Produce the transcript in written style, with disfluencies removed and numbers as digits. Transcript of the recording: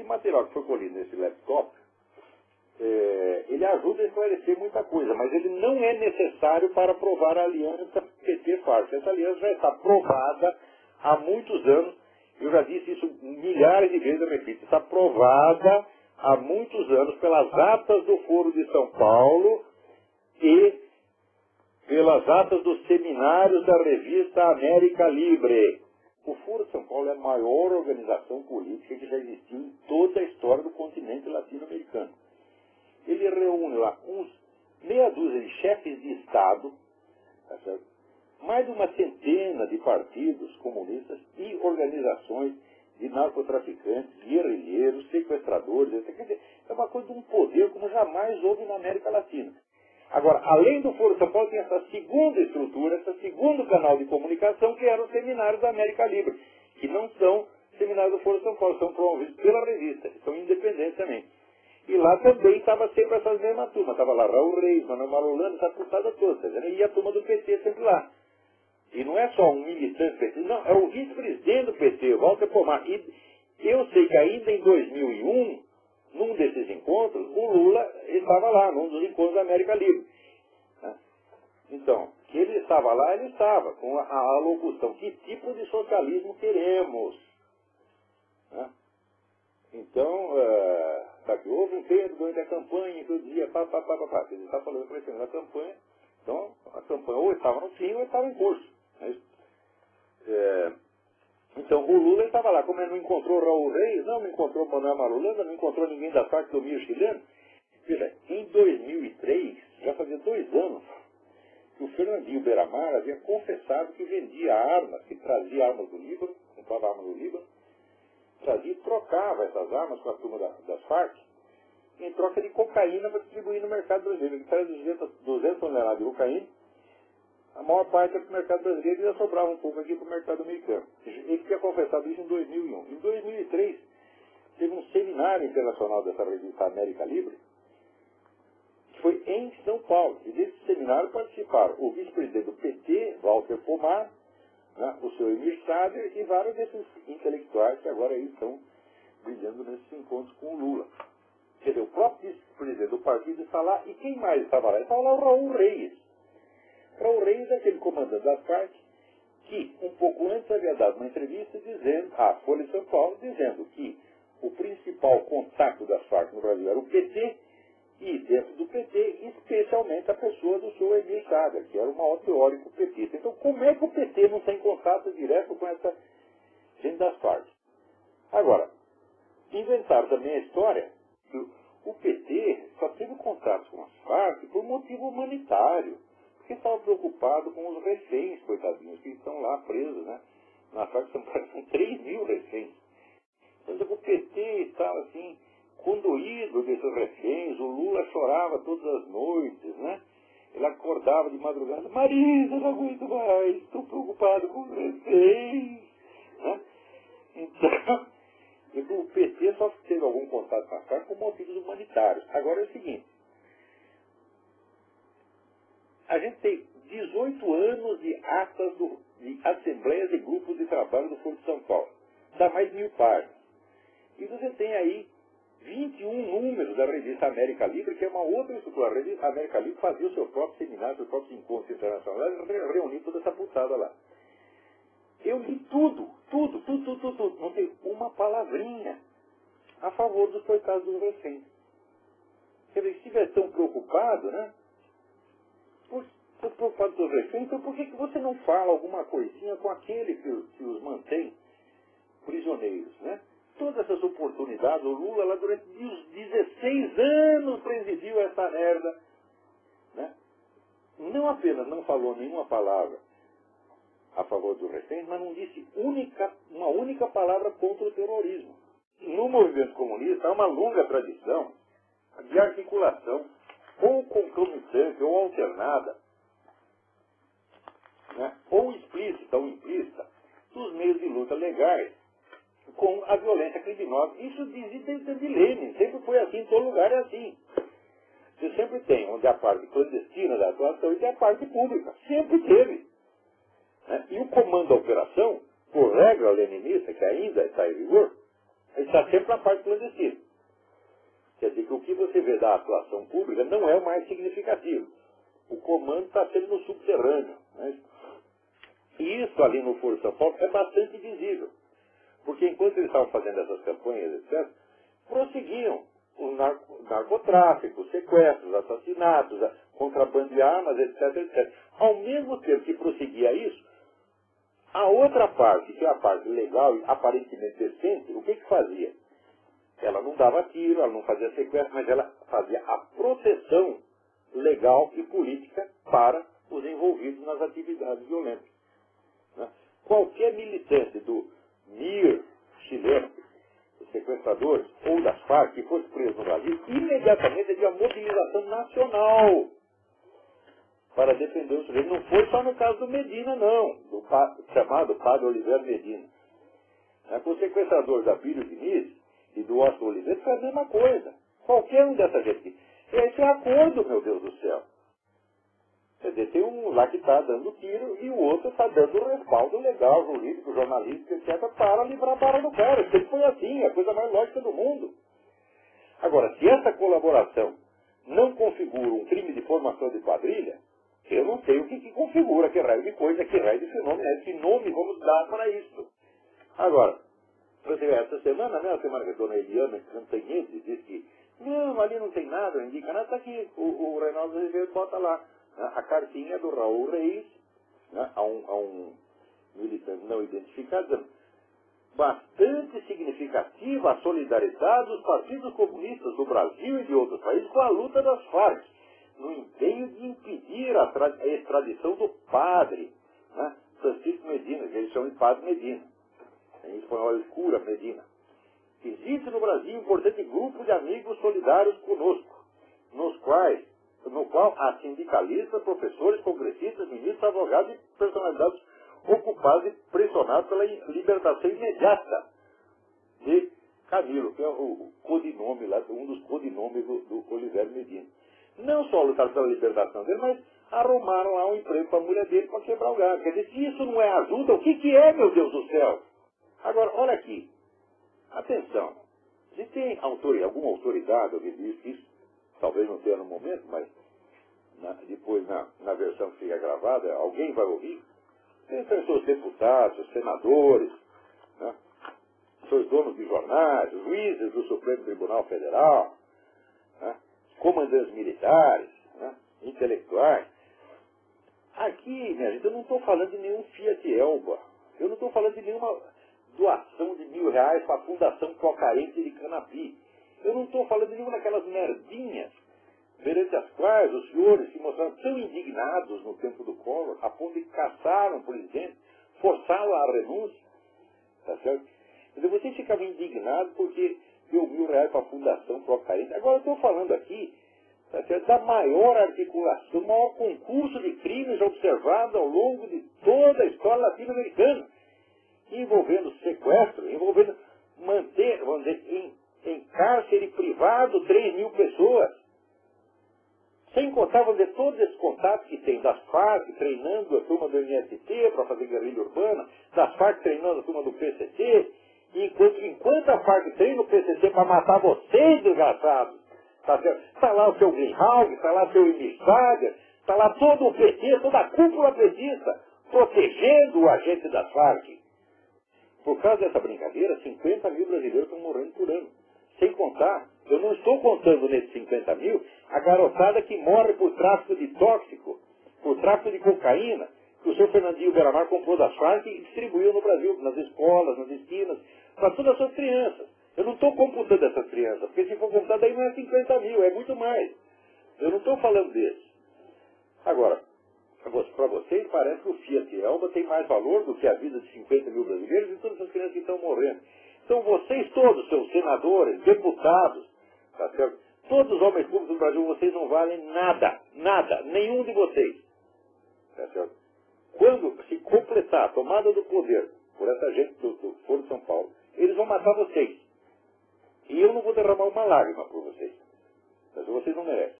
esse material que foi colhido nesse laptop, ele ajuda a esclarecer muita coisa, mas ele não é necessário para provar a aliança PT-FARC. Essa aliança já está provada há muitos anos, eu já disse isso milhares de vezes, eu repito, está provada há muitos anos pelas atas do Foro de São Paulo e pelas atas dos seminários da revista América Livre. O Foro de São Paulo é a maior organização política que já existiu em toda a história do continente latino-americano. Ele reúne lá uns meia dúzia de chefes de Estado, tá certo? Mais de uma centena de partidos comunistas e organizações de narcotraficantes, guerrilheiros, sequestradores, etc. Quer dizer, é uma coisa de um poder como jamais houve na América Latina. Agora, além do Foro de São Paulo, tem essa segunda estrutura, esse segundo canal de comunicação, que eram os seminários da América Livre, que não são seminários do Foro de São Paulo, são promovidos pela revista, são independentes também. E lá também estava sempre essas mesmas turmas. Estava lá Raul Reis, Manuel Marolano, essa putada toda. E a turma do PT sempre lá. E não é só um militante do PT, não, é o vice-presidente do PT, Walter Pomar. E eu sei que ainda em 2001, num desses encontros, o Lula estava lá, num dos encontros da América Livre. Então, que ele estava lá, ele estava, com a locução, que tipo de socialismo queremos? Então, sabe, houve um tempo durante a campanha que eu dizia, ele está falando para esse da campanha, então a campanha ou estava no fim ou estava em curso. Então, o Lula estava lá, como ele não encontrou Raul Reis, não encontrou Manuel Marolanda, não encontrou ninguém da parte do Mir chileno. Veja, em 2003, já fazia 2 anos, que o Fernandinho Beiramar havia confessado que vendia armas, que trazia armas do Líbano, comprava armas do Líbano, trazia e trocava essas armas com a turma das Farc, em troca de cocaína para distribuir no mercado brasileiro. Ele traz 200 toneladas de cocaína, a maior parte é para o mercado brasileiro e já sobrava um pouco aqui para o mercado americano. Ele tinha confessado isso em 2001. Em 2003, teve um seminário internacional dessa revista América Livre, que foi em São Paulo. E desse seminário participaram o vice-presidente do PT, Walter Pomar, o seu Emir Sader e vários desses intelectuais que agora aí estão brilhando nesses encontros com o Lula. Quer dizer, o próprio vice-presidente do partido está lá, e quem mais estava lá? Estava lá o Raul Reis. Raul Reis é aquele comandante das Farc que, um pouco antes, havia dado uma entrevista dizendo, à Folha de São Paulo, dizendo que o principal contato das Farc no Brasil era o PT, e dentro do PT, especialmente a pessoa do seu Emir Sader, que era o maior teórico petista. Então, como é que o PT não tem contato direto com essa gente das Farc? Agora, inventaram também a história que o PT só teve contato com as Farc por motivo humanitário, porque estava preocupado com os reféns, coitadinhos, que estão lá presos, né? Na Farc são 3.000 reféns. Então, o PT estava assim, condoído desses reféns, o Lula chorava todas as noites, né? Ele acordava de madrugada, Marisa, não aguento mais, estou preocupado com os reféns, né? Então, o PT só teve algum contato com a Farc por motivos humanitários. Agora é o seguinte, a gente tem 18 anos de atas de assembleias e grupos de trabalho do Foro de São Paulo. Dá mais de 1000 páginas. E você tem aí 21 números da revista América Livre, que é uma outra estrutura. A revista América Livre fazia o seu próprio seminário, seus próprios encontros internacionais, reunir toda essa putada lá. Eu li tudo. Não tem uma palavrinha a favor dos coitados dos reféns. Quer dizer, se estiver tão preocupado, né? Estou preocupado com os reféns, então por que você não fala alguma coisinha com aquele que os mantém prisioneiros, né? Todas essas oportunidades, o Lula lá durante 16 anos presidiu essa merda, né? Não apenas não falou nenhuma palavra a favor dos reféns, mas não disse uma única palavra contra o terrorismo. No movimento comunista há uma longa tradição de articulação ou concomitante ou alternada, né? Ou explícita ou implícita, dos meios de luta legais com a violência criminosa. Isso desde Lenin, sempre foi assim, em todo lugar é assim. Você sempre tem onde a parte clandestina da atuação e tem a parte pública. Sempre teve. Né? E o comando da operação, por regra leninista, que ainda está em vigor, Ele está sempre na parte clandestina. Quer dizer que o que você vê da atuação pública não é o mais significativo. O comando está sempre no subterrâneo. Né? E isso ali no Foro de São Paulo é bastante visível. Porque enquanto eles estavam fazendo essas campanhas, etc., prosseguiam o narcotráfico, os sequestros, assassinatos, contrabando de armas, etc., etc. Ao mesmo tempo que prosseguia isso, a outra parte, que é a parte legal e aparentemente decente, o que fazia? Ela não dava tiro, ela não fazia sequestro, mas ela fazia a proteção legal e política para os envolvidos nas atividades violentas. Né? Qualquer militante do MIR chileno, dos sequestradores, ou das Farc, que fosse preso no Brasil, imediatamente havia mobilização nacional para defender o sujeito. Não foi só no caso do Medina, não, do chamado Padre Oliveira Medina. Com os sequestradores da Bílio Diniz e do Oscar Oliveira foi a mesma coisa. Qualquer um dessa gente. Esse é acordo, meu Deus do céu. Quer dizer, tem um lá que está dando tiro e o outro está dando respaldo legal, jurídico, jornalístico, etc., para livrar a barra do cara. Sempre foi assim, a coisa mais lógica do mundo. Agora, se essa colaboração não configura um crime de formação de quadrilha, eu não sei o que configura, que raio de coisa, que raio de fenômeno, que nome vamos dar para isso. Agora, essa semana, né, a semana que a dona Eliana Cantanhede disse que não, ali não tem nada, não indica nada, está aqui, o Reinaldo Azevedo bota lá, né, a cartinha do Raul Reis, né, a um militante não identificado, dizendo, bastante significativa a solidariedade dos partidos comunistas do Brasil e de outros países com a luta das Farc, no empenho de impedir a extradição do padre, né, Francisco Medina, que eles chamam de Padre Medina. Em espanhol, Cura Medina. Existe no Brasil um importante grupo de amigos solidários conosco, no qual há sindicalistas, professores, congressistas, ministros, advogados e personalidades ocupados e pressionados pela libertação imediata de Camilo, que é o codinome lá, um dos codinomes do Oliveira Medina. Não só lutaram pela libertação dele, mas arrumaram lá um emprego para a mulher dele para quebrar o galho. Quer dizer, se isso não é ajuda, o que é, meu Deus do céu? Agora, olha aqui. Atenção. Se tem alguma autoridade, alguém disse isso, talvez não tenha no momento, mas depois na versão que fica gravada, alguém vai ouvir. Tem seus deputados, seus senadores, né, seus donos de jornais, juízes do Supremo Tribunal Federal, né, comandantes militares, né, intelectuais. Aqui, minha gente, eu não estou falando de nenhum Fiat Elba. Eu não estou falando de nenhuma doação de R$1.000 para a Fundação Procarente de Canapi. Eu não estou falando de nenhuma daquelas merdinhas perante as quais os senhores se mostraram tão indignados no tempo do Collor, a ponto de caçaram o presidente, forçá-lo à renúncia. Tá certo? Então vocês ficavam indignados porque deu R$1.000 para a Fundação Procarente. Agora eu estou falando aqui, tá certo, da maior articulação, do maior concurso de crimes observado ao longo de toda a história latino-americana, envolvendo sequestro, envolvendo manter, vamos dizer, em cárcere privado 3.000 pessoas. Sem contar, vamos dizer, todos esses contatos que tem das Farc treinando a turma do MST para fazer guerrilha urbana, das Farc treinando a turma do PCC, enquanto a Farc treina o PCC para matar vocês, desgraçados. Está lá o seu Greenhalgh, está lá o seu Emissária, está lá todo o PT, toda a cúpula petista, protegendo o agente das Farc. Por causa dessa brincadeira, 50 mil brasileiros estão morrendo por ano. Sem contar, eu não estou contando nesses 50 mil, a garotada que morre por tráfico de tóxico, por tráfico de cocaína, que o seu Fernandinho Beramar comprou das Farc e distribuiu no Brasil, nas escolas, nas esquinas, para todas as suas crianças. Eu não estou computando essas crianças, porque se for computar daí não é 50 mil, é muito mais. Eu não estou falando desses. Agora, para vocês parece que o Fiat Elba tem mais valor do que a vida de 50 mil brasileiros e todas as crianças que estão morrendo. Então vocês todos, seus senadores, deputados, tá certo? Todos os homens públicos do Brasil, vocês não valem nada, nada, nenhum de vocês. Tá certo? Quando se completar a tomada do poder por essa gente do Foro de São Paulo, eles vão matar vocês. E eu não vou derramar uma lágrima por vocês. Mas vocês não merecem.